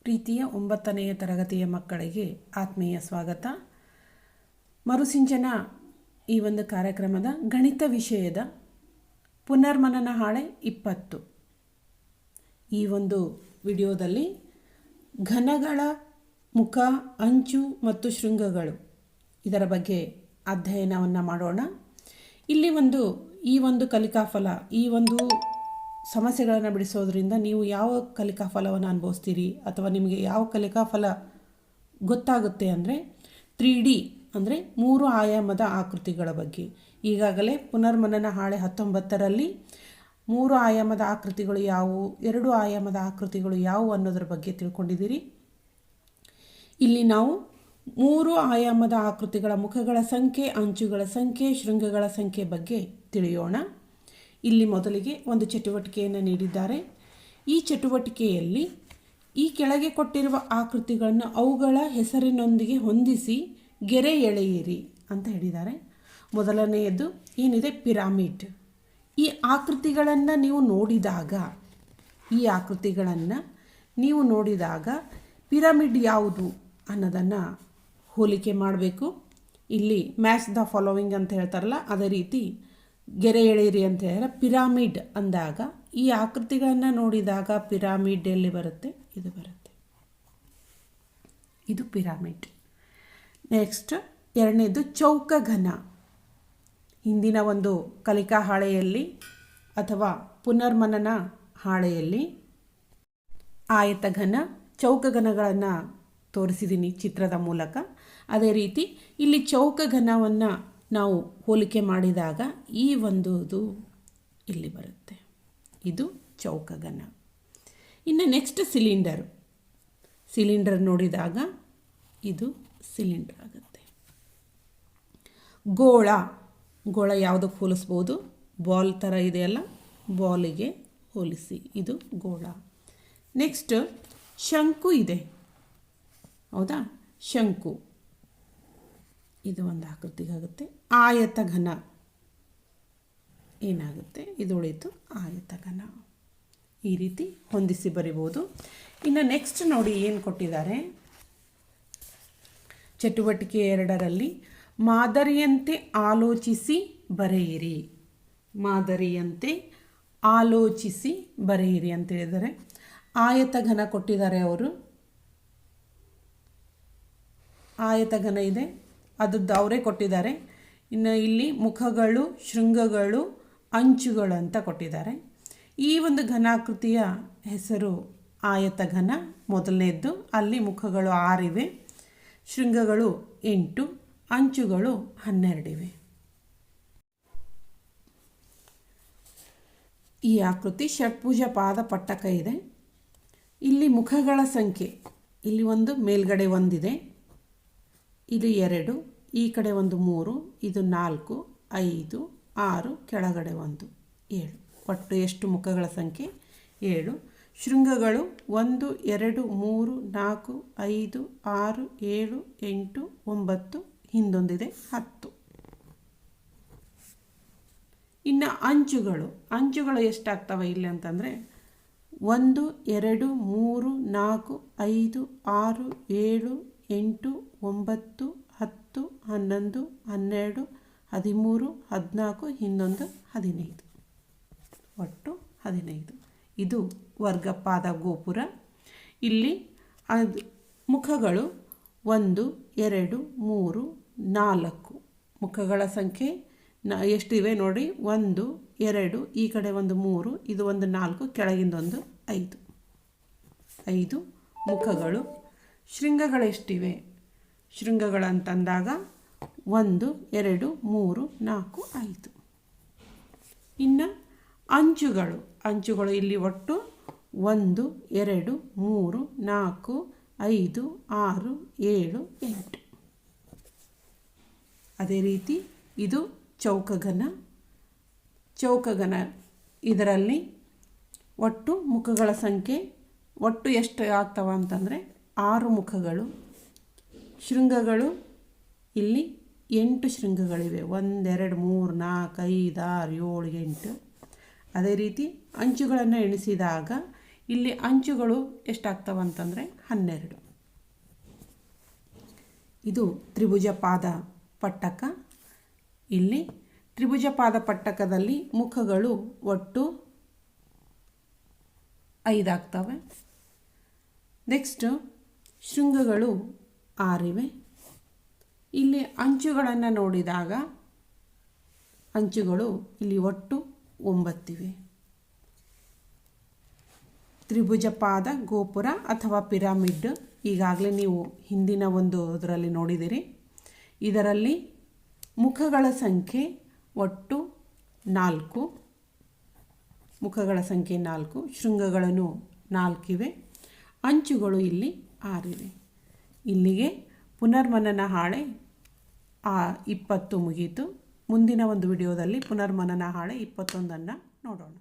ಪ್ರೀತಿಯ 9ನೇ ತರಗತಿಯ ಮಕ್ಕಳಿಗೆ ಆತ್ಮೀಯ ಸ್ವಾಗತ. ಮರುಸಿಂಚನ ಈ ಒಂದು ಕಾರ್ಯಕ್ರಮದ ಗಣಿತ ವಿಷಯದ ಪುನರ್ಮನನ ಹಾಳೆ 20. ಈ ಒಂದು ವಿಡಿಯೋದಲ್ಲಿ ಘನಗಳ ಮುಖ, ಅಂಚು ಮತ್ತು ಶೃಂಗಗಳು ಇದರ ಬಗ್ಗೆ ಅಧ್ಯಯನವನ್ನು ಮಾಡೋಣ. ಇಲ್ಲಿ ಈ ಒಂದು ಕಲಿಕಾಫಲ, ಈ ಒಂದು ಸಮಸ್ಯೆಗಳನ್ನು ಬಿಡಿಸೋದ್ರಿಂದ ನೀವು ಯಾವ ಕಲಿಕಾಫಲವನ್ನು ಅನುಭವಿಸ್ತೀರಿ ಅಥವಾ ನಿಮಗೆ ಯಾವ ಕಲಿಕಾಫಲ ಗೊತ್ತಾಗುತ್ತೆ ಅಂದರೆ 3D ಅಂದರೆ 3 ಆಯಾಮದ ಆಕೃತಿಗಳ ಬಗ್ಗೆ. ಈಗಾಗಲೇ ಪುನರ್ಮನನ ಹಾಳೆ 19ರಲ್ಲಿ 3 ಆಯಾಮದ ಆಕೃತಿಗಳು ಯಾವುವು, 2 ಆಯಾಮದ ಆಕೃತಿಗಳು ಯಾವುವು ಅನ್ನೋದ್ರ ಬಗ್ಗೆ ತಿಳ್ಕೊಂಡಿದ್ದೀರಿ. ಇಲ್ಲಿ ನಾವು 3 ಆಯಾಮದ ಆಕೃತಿಗಳ ಮುಖಗಳ ಸಂಖ್ಯೆ, ಅಂಚುಗಳ ಸಂಖ್ಯೆ, ಶೃಂಗಗಳ ಸಂಖ್ಯೆ ಬಗ್ಗೆ ತಿಳಿಯೋಣ. ಇಲ್ಲಿ ಮೊದಲಿಗೆ ಒಂದು ಚಟುವಟಿಕೆಯನ್ನು ನೀಡಿದ್ದಾರೆ. ಈ ಚಟುವಟಿಕೆಯಲ್ಲಿ ಈ ಕೆಳಗೆ ಕೊಟ್ಟಿರುವ ಆಕೃತಿಗಳನ್ನು ಅವುಗಳ ಹೆಸರಿನೊಂದಿಗೆ ಹೊಂದಿಸಿ ಗೆರೆ ಎಳೆಯಿರಿ ಅಂತ ಹೇಳಿದ್ದಾರೆ. ಮೊದಲನೆಯದು ಏನಿದೆ, ಪಿರಾಮಿಡ್. ಈ ಆಕೃತಿಗಳನ್ನು ನೀವು ನೋಡಿದಾಗ ಪಿರಾಮಿಡ್ ಯಾವುದು ಅನ್ನೋದನ್ನು ಹೋಲಿಕೆ ಮಾಡಬೇಕು. ಇಲ್ಲಿ ಮ್ಯಾಚ್ ದ ಫಾಲೋವಿಂಗ್ ಅಂತ ಹೇಳ್ತಾರಲ್ಲ, ಅದೇ ರೀತಿ ಗೆರೆ ಎಳೆಯಿರಿ ಅಂತ ಹೇಳಿದ್ರೆ ಪಿರಾಮಿಡ್ ಅಂದಾಗ ಈ ಆಕೃತಿಗಳನ್ನು ನೋಡಿದಾಗ ಪಿರಾಮಿಡ್ ಎಲ್ಲಿ ಬರುತ್ತೆ, ಇದು ಬರುತ್ತೆ, ಇದು ಪಿರಾಮಿಡ್. ನೆಕ್ಸ್ಟ್ ಎರಡನೇದು ಚೌಕಘನ. ಹಿಂದಿನ ಒಂದು ಕಲಿಕಾ ಹಾಳೆಯಲ್ಲಿ ಅಥವಾ ಪುನರ್ಮನನ ಹಾಳೆಯಲ್ಲಿ ಆಯತಘನ, ಚೌಕಘನಗಳನ್ನು ತೋರಿಸಿದ್ದೀನಿ ಚಿತ್ರದ ಮೂಲಕ. ಅದೇ ರೀತಿ ಇಲ್ಲಿ ಚೌಕಘನವನ್ನು ನಾವು ಹೋಲಿಕೆ ಮಾಡಿದಾಗ ಈ ಒಂದು ಇಲ್ಲಿ ಬರುತ್ತೆ, ಇದು ಚೌಕಘನ. ಇನ್ನು ನೆಕ್ಸ್ಟ್ ಸಿಲಿಂಡರ್ ನೋಡಿದಾಗ ಇದು ಸಿಲಿಂಡರ್ ಆಗುತ್ತೆ. ಗೋಳ ಯಾವುದಕ್ಕೆ ಹೋಲಿಸ್ಬೋದು, ಬಾಲ್ ಥರ ಇದೆಯಲ್ಲ, ಬಾಲಿಗೆ ಹೋಲಿಸಿ, ಇದು ಗೋಳ. ನೆಕ್ಸ್ಟ್ ಶಂಕು ಇದೆ, ಹೌದಾ, ಶಂಕು ಇದು ಒಂದು ಆಕೃತಿಗಾಗುತ್ತೆ. ಆಯತಘನ ಏನಾಗುತ್ತೆ, ಇದು ಉಳಿತು ಆಯತಘನ. ಈ ರೀತಿ ಹೊಂದಿಸಿ ಬರಿಬೋದು. ಇನ್ನು ನೆಕ್ಸ್ಟ್ ನೋಡಿ ಏನು ಕೊಟ್ಟಿದ್ದಾರೆ, ಚಟುವಟಿಕೆ 2ರಲ್ಲಿ ಮಾದರಿಯಂತೆ ಆಲೋಚಿಸಿ ಬರೆಯಿರಿ. ಮಾದರಿಯಂತೆ ಆಲೋಚಿಸಿ ಬರೆಯಿರಿ ಅಂತ ಹೇಳಿದರೆ ಆಯತಘನ ಕೊಟ್ಟಿದ್ದಾರೆ ಅವರು. ಆಯತಘನ ಇದೆ, ಅದದ್ದು ಅವರೇ ಕೊಟ್ಟಿದ್ದಾರೆ. ಇನ್ನು ಇಲ್ಲಿ ಮುಖಗಳು, ಶೃಂಗಗಳು, ಅಂಚುಗಳು ಅಂತ ಕೊಟ್ಟಿದ್ದಾರೆ. ಈ ಒಂದು ಘನಾಕೃತಿಯ ಹೆಸರು ಆಯತಘನ ಮೊದಲನೇದ್ದು. ಅಲ್ಲಿ ಮುಖಗಳು 6 ಇವೆ, ಶೃಂಗಗಳು 8, ಅಂಚುಗಳು 12 ಇವೆ. ಈ ಆಕೃತಿ ಷಟ್ಭುಜ ಪಾದ ಪಟ್ಟಕ ಇದೆ. ಇಲ್ಲಿ ಮುಖಗಳ ಸಂಖ್ಯೆ, ಇಲ್ಲಿ ಒಂದು ಮೇಲ್ಗಡೆ 1 ಇದೆ, ಇದು 2, ಈ ಕಡೆ ಒಂದು 3, ಇದು 4, 5, 6, ಕೆಳಗಡೆ 1, 7. ಒಟ್ಟು ಎಷ್ಟು ಮುಖಗಳ ಸಂಖ್ಯೆ? 7. ಶೃಂಗಗಳು 1, 2, 3, 4, 5, 6, 7, 8, 9, ಹಿಂದೊಂದಿದೆ 10. ಇನ್ನು ಅಂಚುಗಳು ಎಷ್ಟಾಗ್ತವೆ ಇಲ್ಲಿ ಅಂತಂದರೆ 1, 2, 3, 4, 5, 6, 7, 8, 9, 10, 11, 12, 13, 14, ಹಿಂದೊಂದು 15, ಒಟ್ಟು 15. ಇದು ವರ್ಗಪಾದ ಗೋಪುರ. ಇಲ್ಲಿ ಮುಖಗಳು 1, 2, 3, 4 ಮುಖಗಳ ಸಂಖ್ಯೆ ಎಷ್ಟಿವೆ ನೋಡಿ, 1, 2, ಈ ಕಡೆ ಒಂದು 3, ಇದು ಒಂದು 4, ಕೆಳಗಿಂದೊಂದು 5 ಮುಖಗಳು. ಶೃಂಗಗಳೆಷ್ಟಿವೆ, ಶೃಂಗಗಳಂತಂದಾಗ 1, 2, 3, 4, 5. ಇನ್ನು ಅಂಚುಗಳು ಇಲ್ಲಿ ಒಟ್ಟು 1, 2, 3, 4, 5, 6, 7, 8. ಅದೇ ರೀತಿ ಇದು ಚೌಕಘನ. ಇದರಲ್ಲಿ ಒಟ್ಟು ಮುಖಗಳ ಸಂಖ್ಯೆ ಒಟ್ಟು ಎಷ್ಟು ಆಗ್ತವ ಅಂತಂದರೆ 6 ಮುಖಗಳು. ಶೃಂಗಗಳು ಇಲ್ಲಿ 8 ಶೃಂಗಗಳಿವೆ, 1, 2, 3, 4, 5, 6, 7, 8. ಅದೇ ರೀತಿ ಅಂಚುಗಳನ್ನು ಎಣಿಸಿದಾಗ ಇಲ್ಲಿ ಅಂಚುಗಳು ಎಷ್ಟಾಗ್ತವಂತಂದರೆ 12. ಇದು ತ್ರಿಭುಜ ಪಾದ ಪಟ್ಟಕ. ಇಲ್ಲಿ ತ್ರಿಭುಜ ಪಾದ ಪಟ್ಟಕದಲ್ಲಿ ಮುಖಗಳು ಒಟ್ಟು 5 ಆಗ್ತವೆ. ನೆಕ್ಸ್ಟು ಶೃಂಗಗಳು 6 ಇವೆ. ಇಲ್ಲಿ ಅಂಚುಗಳನ್ನು ನೋಡಿದಾಗ ಅಂಚುಗಳು ಇಲ್ಲಿ ಒಟ್ಟು 9 ಇವೆ. ತ್ರಿಭುಜ ಪಾದ ಗೋಪುರ ಅಥವಾ ಪಿರಮಿಡ್ ಈಗಾಗಲೇ ನೀವು ಹಿಂದಿನ ಒಂದು ಇದರಲ್ಲಿ ನೋಡಿದಿರಿ. ಇದರಲ್ಲಿ ಮುಖಗಳ ಸಂಖ್ಯೆ ಒಟ್ಟು 4. ಮುಖಗಳ ಸಂಖ್ಯೆ 4, ಶೃಂಗಗಳನ್ನು 4 ಇವೆ, ಅಂಚುಗಳು ಇಲ್ಲಿ 6 ಇವೆ. ಇಲ್ಲಿಗೆ ಪುನರ್ಮನನ ಹಾಳೆ 20 ಮುಗೀತು. ಮುಂದಿನ ಒಂದು ವಿಡಿಯೋದಲ್ಲಿ ಪುನರ್ಮನನ ಹಾಳೆ 21 ನೋಡೋಣ.